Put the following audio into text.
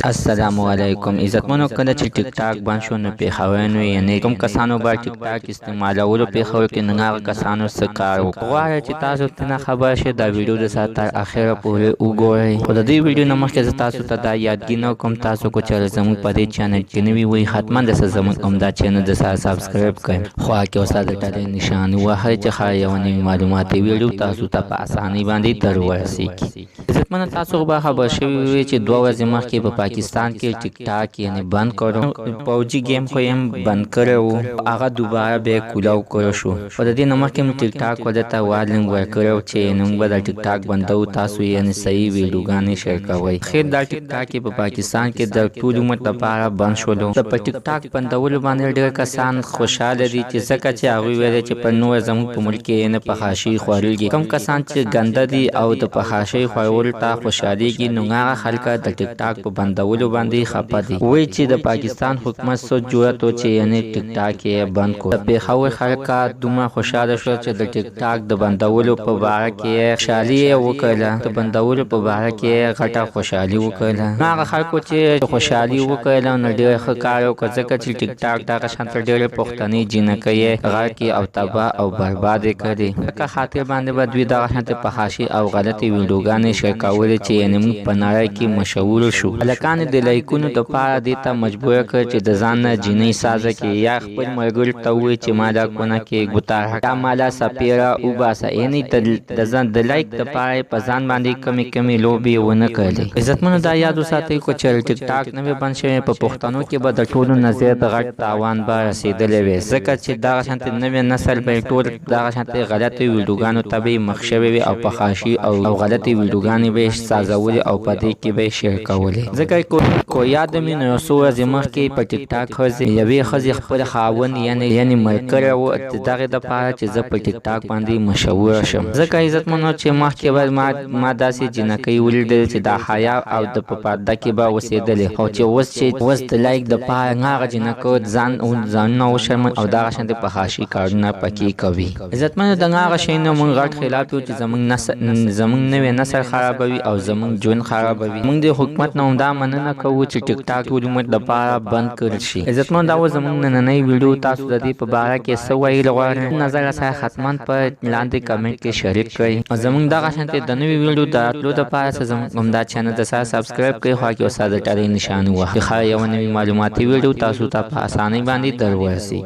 السلام علیکم عزتمنو. کله چې ټیک ټاک بند شو نو پیښورنو یعنی کوم کسانو به ټیک ټاک استعمالولو پیښور کې نه هغه کسانو څه کار وکړ. غواړم چې تاسو ته خبر شئ دا ویډیو د سات تر اخره پورې وګورئ. خو د دې ویډیو نه مخکې زه تاسو ته دا یادګینه کوم تاسو کو چې زموږ په دې چینل کې نوی وي حتما د زموږ عمده چینل د سره سبسکرایب کړئ. خو کې اوسه د ټاله نشان وهي چې خای یو نوی معلوماتي ویډیو تاسو ته په اسانۍ باندې تر ورسیږي. عزتمنو تاسو به خبر شوي چې 2 ورځې مخکې په پاکستان کې ټیک ټاک یعنی بند کړو. پوجي گیم خو یې بند کړو، هغه دوباره به کولاو کړو شو. په دې نه مخکې ټیک ټاک ولته وارننګ ورکړو چې نن به د ټیک ټاک بندو تاسو یې صحیح ویډیوګانې شیر کوئ. خیر دا ټیک ټاک په پاکستان کې د ټول امت لپاره بند شولو. د ټیک ټاک بندولو باندې ډېر کسان خوشاله دي چې ځکه چې هغه ویل چې په نور زموږ په ملک کې نه پخاشي خوريږي. کم کسان چې ګنده دي او د پخاشي خورول ته خوشاليږي نو هغه خلک د ټیک ټاک په بندولو باندې خپه دي. وایي چې د پاکستان حکومت سو جوړه تو چې یعنی ټیک ټاک یې بند کړ. د پیښور خلک دومره خوشاله شو چې د ټیک ټاک د بندولو په اړه کې خوشالي وکړه. د بندولو په اړه کې غټه خوشالي وکړه. هغه خلکو چې خوشالي وکړه نو ډېر ښه کار وکړ ځکه چې ټیک ټاک دغه شانت ډېر پښتني جنکې غاړه او تباہ او برباد کړي. ځکه خاطر باندې به دوی دغه شانت فحاشي او غلطي ویډیوګانې شیر کولې چې یعنی موږ په نړۍ کې مشهور شو. هلکان د لایکونو لپاره دې ته مجبور کړ چې د ځان نه جنۍ سازه کې یا خپل ملګري ته وایي چې ما دا کونه کې ګوتار یا مالا سپیرا او باسه یعنی د ځان د لایک لپاره په ځان باندې کمی لوبي ونه کړي. عزتمنو دا یاد وساتئ کو چې ټیک ټاک نه بند شوی په پښتنو کې به د ټولو نظر د غټ تاوان به رسیدلې وي ځکه چې دا شانت نوې نسل به ټول دا شانت غلطي ویډیوګانو ته به مخ شوی وي او په خاشي او غلطي ویډیوګانې به سازولې او په دې کې به شیر کولې. ځکه کو یاد مې نو څو ورځې مخکې په ټیک ټاک خزي یوې خزي خپل خاون یعنی مرکره و دغه د پاره چې زه په ټیک ټاک باندې مشهور شم. ځکه عزتمنو چې مخکې به ما داسې جنکې ولیدل چې دا حیا او د په پرده کې به اوسېدلې او چې اوس د لایک د پاره هغه جنکو ځان نو شرم او دا شانت په خاشي کارونه پکې کوي. عزتمنو دغه هغه شی نه مونږ غټ خلاف یو چې زمونږ نوې نسل خرابوي او زمونږ ژوند خرابوي. مونږ د حکومت نه دا مننه کوو چې ټیک ټاک ټول امت لپاره بند کړل شي. عزتمنو دا زمونږ نننۍ ویډیو تاسو د دې په اړه کې څه وایي غواړئ نظر سره حتما په لاندې کمنټ کې شریک کړئ. زمونږ دغه شانت د نوې ویډیو د راتلو لپاره زموږ عمده چینل د سره سبسکرایب کړئ. خو کې اوسه د ټاله نشان وه چې خا یو نوی معلوماتي ویډیو تاسو ته په اسانۍ باندې در ورسیږي.